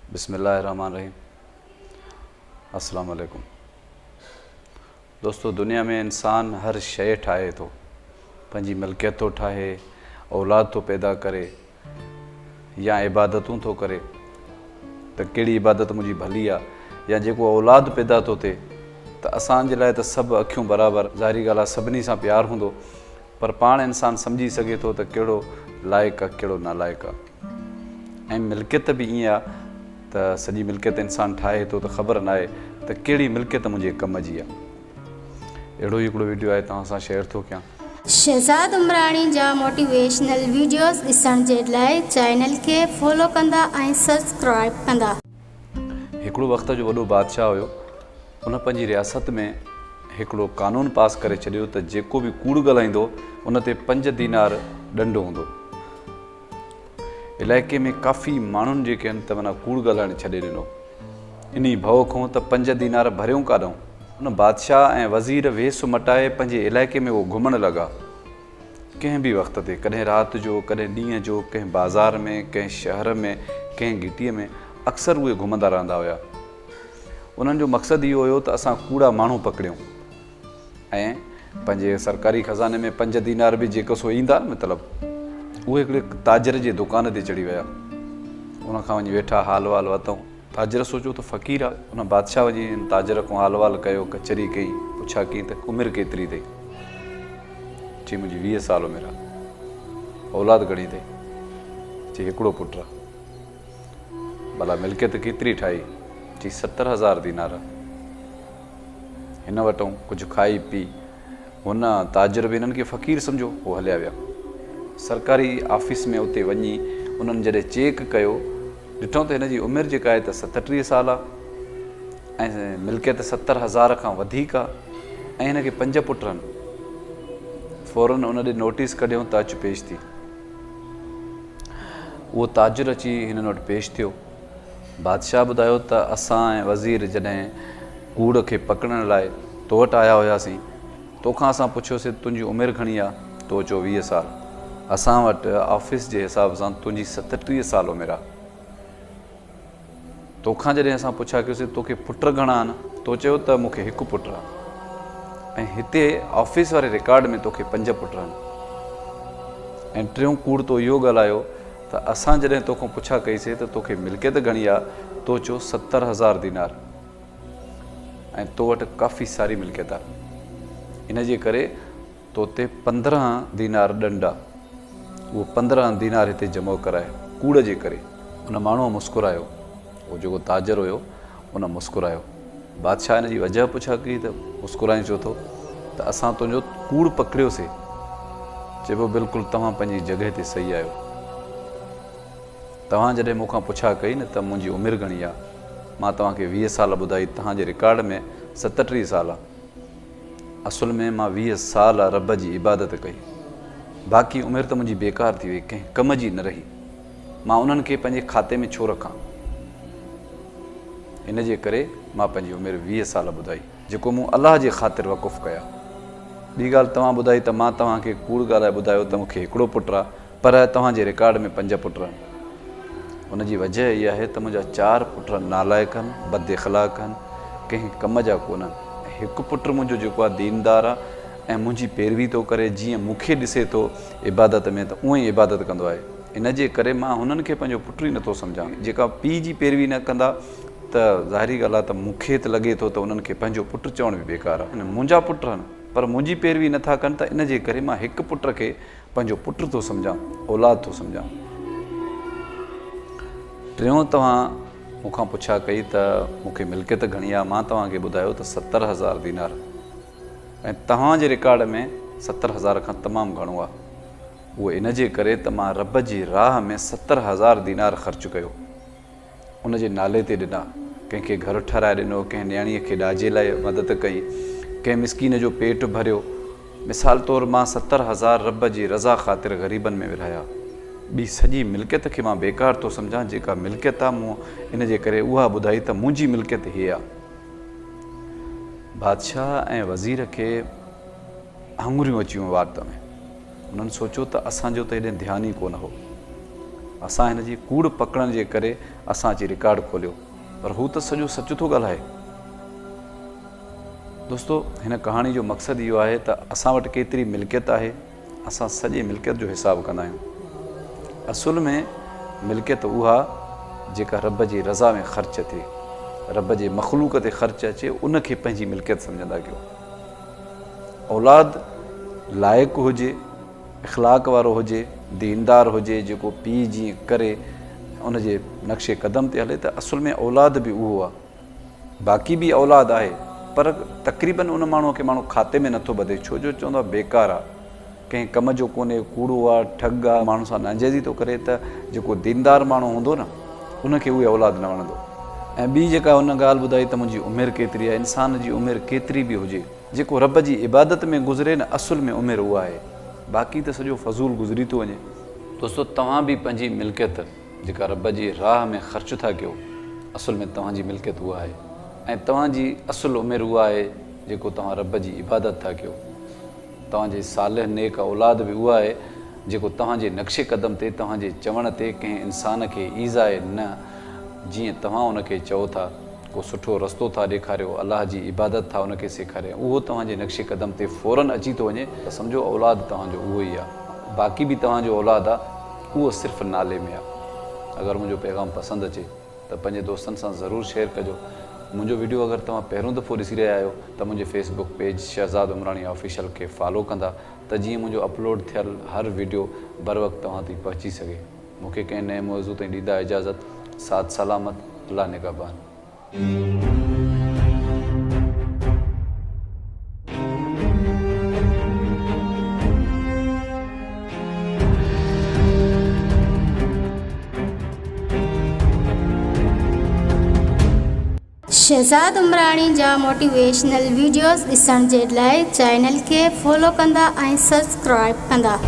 बिस्मिल्लाहिर्रहमानिर्रहीम। अस्सलाम वालेकुम। दोस्तों, दुनिया में इंसान हर शइ ठाहे थो, पंहिंजी मिल्कियत थो ठाहे, औलाद थो पैदा करे या इबादतूं थो करे। त कहिड़ी इबादत मुंहिंजी भली आहे या जेको औलाद पैदा थो थिए त असांजे लाइ त सभु अखियूं बराबरि। ज़ाहिरी ॻाल्हि आहे, सभिनी सां प्यारु हूंदो, पर पाण इंसानु सम्झी सघे थो त कहिड़ो लाइक़ु आहे कहिड़ो नालाइक़ु आहे। ऐं मिल्कियत बि ईअं आहे त सॼी मिल्कियत इंसानु ठाहे थो त ख़बर न आहे त कहिड़ी मिल्कियत मुंहिंजे कम जी आहे। अहिड़ो ई हिकिड़ो वीडियो आहे, तव्हां सां शेयर थो कयां। शहज़ाद उमराणी जा मोटिवेशनल वीडियोस ॾिसण जे लाइ चैनल खे फॉलो कंदा ऐं सब्सक्राइब कंदा। हिकिड़ो वक़्त जो वॾो बादशाह हुयो, उन पंहिंजी रियासत में हिकिड़ो क़ानून पास करे छॾियो त जेको बि कूड़ ॻाल्हाईंदो उन ते 5 दीनार ॾंडु हूंदो। इलाइक़े में काफ़ी माण्हुनि जेके आहिनि त माना कूड़ ॻाल्हाइणु छॾे ॾिनो। इन भउ खां त 5 दीनार भरियूं काॾूं। उन बादशाह ऐं वज़ीर वेस मटाए पंहिंजे इलाइक़े में उहो घुमणु लॻा। कंहिं बि वक़्त ते, कॾहिं राति जो, कॾहिं ॾींहं जो, कंहिं बाज़ार में, कंहिं शहर में, कंहिं घिटीअ में, अक्सर उहे घुमंदा रहंदा हुआ। उन्हनि जो मक़सदु इहो हुयो त असां कूड़ा माण्हू पकड़ियूं ऐं पंहिंजे सरकारी ख़ज़ाने में 5 दीनार बि जेको सो ईंदा मतिलबु उहे हिकिड़े ताजर जे दुकान ते चढ़ी विया। उनखां वञी वेठा, हाल वाल वरितऊं। ताजर सोचियो त फ़क़ीर आहे। उन बादशाह वञी ताजर खां हाल वाल कयो, कचहरी कई, पुछा कई त उमिरि केतिरी अथई? चई मुंहिंजी 20 साल उमिरि आहे। औलाद घणी अथई? चई हिकिड़ो पुटु आहे। भला मिल्कियत केतिरी ठाही? चई 70,000 दीनार। हिन वटूं कुझु खाई पी। हुन ताजर बि हिननि खे फ़क़ीर सम्झो, उहो हलिया विया। सरकारी ऑफिस में उते वञी उन्हनि जॾहिं चेक कयो, ॾिठो त हिन जी उमिरि जेका आहे त 37 साल आहे ऐं मिल्कियत 70,000 खां वधीक आहे ऐं हिन खे 5 पुट आहिनि। फ़ौरन उन ॾे नोटिस कढियऊं त अचु पेश थी। उहो ताजर अची हिननि वटि पेश थियो। बादशाह ॿुधायो त असां ऐं वज़ीर जॾहिं कूड़ खे पकड़ण लाइ तो वटि आया हुआसीं, तोखां असां पुछियोसीं तुंहिंजी उमिरि घणी आहे? तो चयो 20 साल। असां वटि ऑफिस जे हिसाब सां तुंहिंजी 37 साल उमिरि आहे। तोखां जॾहिं असां पुछा कयोसीं तोखे पुट घणा आहिनि? तो चयो त मूंखे हिकु पुटु आहे ऐं हिते ऑफिस वारे रिकॉर्ड में तोखे 5 पुट आहिनि। ऐं टियों कूड़ तो इहो ॻाल्हायो त असां जॾहिं तोखां पुछा कईसीं त तोखे मिल्कियत घणी आहे? तो चयो 70,000 दीनार ऐं तो वटि काफ़ी सारी मिल्कियत आहे। इन जे करे तो ते 15 दीनार ॾंड आहे। उहो 15 दीनार हिते जमो कराए कूड़ जे करे। उन माण्हूअ मुस्कुरायो, उहो जेको ताजर हुयो उन मुस्कुरायो। बादशाह हिन जी वजह पुछा कई त मुस्कुराए छो थो? त असां तुंहिंजो कूड़ पकड़ियोसीं। चइबो बिल्कुलु तव्हां पंहिंजी जॻह ते सही आहियो। तव्हां जॾहिं मूंखां पुछा कई न त मुंहिंजी उमिरि घणी आहे, मां तव्हांखे 20 साल ॿुधाई, तव्हांजे रिकॉर्ड में 37 साल आहे। असुल में मां 20 साल रब जी इबादत कई, बाक़ी उमिरि त मुंहिंजी बेकार थी वई, कंहिं कम जी न रही। मां उन्हनि खे पंहिंजे खाते में छो रखां? इन जे करे मां पंहिंजी उमिरि 20 साल ॿुधाई, जेको मूं अलाह जे ख़ातिर वक़ुफ़ु कया। ॿी ॻाल्हि तव्हां ॿुधाई त मां तव्हांखे कूड़ ॻाल्हाए ॿुधायो त मूंखे हिकिड़ो पुटु आहे, पर तव्हांजे रिकॉर्ड में 5 पुट आहिनि। उनजी वजह इहा आहे त मुंहिंजा 4 पुट नालाइक़ आहिनि, बद इख़लाक़ आहिनि, कंहिं कम जा कोन्हनि। हिकु पुटु मुंहिंजो जेको आहे दीनदार आहे ऐं मुंहिंजी पैरवी थो करे, जीअं मूंखे ॾिसे थो इबादत में त उअं ई इबादत कंदो आहे। इन जे करे मां हुननि खे पंहिंजो पुटु ई नथो सम्झां। जेका पीउ जी पैरवी न कंदा त ज़ाहिरी ॻाल्हि आहे त मूंखे त लॻे थो त उन्हनि खे पंहिंजो पुटु चवणु बि बेकार आहे। मुंहिंजा पुट आहिनि पर मुंहिंजी पैरवी नथा कनि, त इन जे करे मां हिकु पुट खे पंहिंजो पुटु थो सम्झां, औलाद थो सम्झां। टियों, तव्हां मूंखां पुछा कई त मूंखे मिल्कियत घणी आहे, मां तव्हांखे ॿुधायो त 70,000 दीनार ऐं तव्हांजे रिकॉर्ड में 70,000 खां तमामु घणो आहे। उहो इन जे करे त मां रब जी राह में 70,000 दीनार ख़र्चु कयो, उनजे नाले ते ॾिना। कंहिंखे घर ठाराए ॾिनो, कंहिं न्याणीअ खे ॾाजे लाइ मदद कई, कंहिं मिसकीन जो पेट भरियो। मिसाल तौरु मां 70,000 रब जी रज़ा ख़ातिर ग़रीबनि में विरहाया। ॿी सॼी मिल्कियत खे मां बेकार थो सम्झां। जेका मिल्कियत आहे मूं इन जे करे उहा ॿुधाई त मुंहिंजी मिल्कियत हीअ आहे। बादशाह ऐं वज़ीर खे आङुरियूं अची वियूं वात में। उन्हनि सोचियो त असांजो त हेॾे ध्यानु ई कोन हो। असां हिन जी कूड़ पकड़ण जे करे असां अची रिकॉर्ड खोलियो, पर हू त सॼो सच थो ॻाल्हाए। दोस्तो, हिन कहाणी जो मक़सदु इहो आहे त असां वटि केतिरी मिल्कियत आहे, असां सॼे मिल्कियत जो हिसाबु कंदा आहियूं। असुल में मिल्कियत उहा जेका रब जी रज़ा में ख़र्च थिए, रब जे मख़लूक ते ख़र्च अचे, उनखे पंहिंजी मिल्कियत सम्झंदा कयो। औलाद लाइक़ु हुजे, इख़लाक़ वारो हुजे, दीनदार हुजे, जेको पीउ जीअं करे उन जे नक्शे क़दम ते हले, त असुल में औलाद बि उहो आहे। बाक़ी बि औलाद आहे, पर तक़रीबन उन माण्हूअ खे माण्हू खाते में नथो ॿधे, छो जो चवंदो आहे बेकार आहे, कंहिं कम जो कोन्हे, कूड़ो आहे, ठग आहे, माण्हू सां नाजाइज़ी थो करे। त जेको दीनदार माण्हू हूंदो न, उनखे उहे औलाद न वणंदो। ऐं ॿी जेका हुन ॻाल्हि ॿुधाई त मुंहिंजी उमिरि केतिरी आहे, इंसान जी उमिरि केतिरी बि हुजे, जेको रब जी इबादत में गुज़रे न, असुल में उमिरि उहा आहे, बाक़ी त सॼो फज़ूल गुज़री थो वञे। दोस्तो, तव्हां बि पंहिंजी मिल्कियत जेका रब जी राह में ख़र्च था कयो, असुल में तव्हांजी मिल्कियत उहा आहे। ऐं तव्हांजी असुल उमिरि उहा आहे जेको तव्हां रब जी इबादत था कयो। तव्हांजे सालिह नेक औलाद बि उहा आहे जेको तव्हांजे नक्शे क़दम ते, तव्हांजे चवण ते कंहिं इंसान खे ईज़ाए न, जीअं तव्हां उनखे चओ था, को सुठो रस्तो था ॾेखारियो, अलाह जी इबादत था उनखे सेखारियो, उहो तव्हांजे नक्शे क़दम ते फ़ौरन अची थो वञे, त सम्झो औलाद तव्हांजो उहो ई आहे। बाक़ी बि तव्हांजो औलाद आहे, उहो सिर्फ़ु नाले में आहे। अगरि मुंहिंजो पैगाम पसंदि अचे त पंहिंजे दोस्तनि सां ज़रूरु शेयर कजो। मुंहिंजो वीडियो अगरि तव्हां पहिरियों दफ़ो ॾिसी रहिया आहियो त मुंहिंजे Facebook page Shahzad Umrani official खे फॉलो कंदा, त जीअं मुंहिंजो अपलोड थियल हर वीडियो बर वक़्तु तव्हां ताईं पहुची सघे। मूंखे कंहिं नए मौज़ू ताईं ॾींदा इजाज़त। साथ सलामत, अल्लाह निगहबान। शहज़ाद उमराणी जा मोटिवेशनल वीडियोस ॾिसण जे लाइ चैनल खे फॉलो कंदा ऐं सब्सक्राइब कंदा।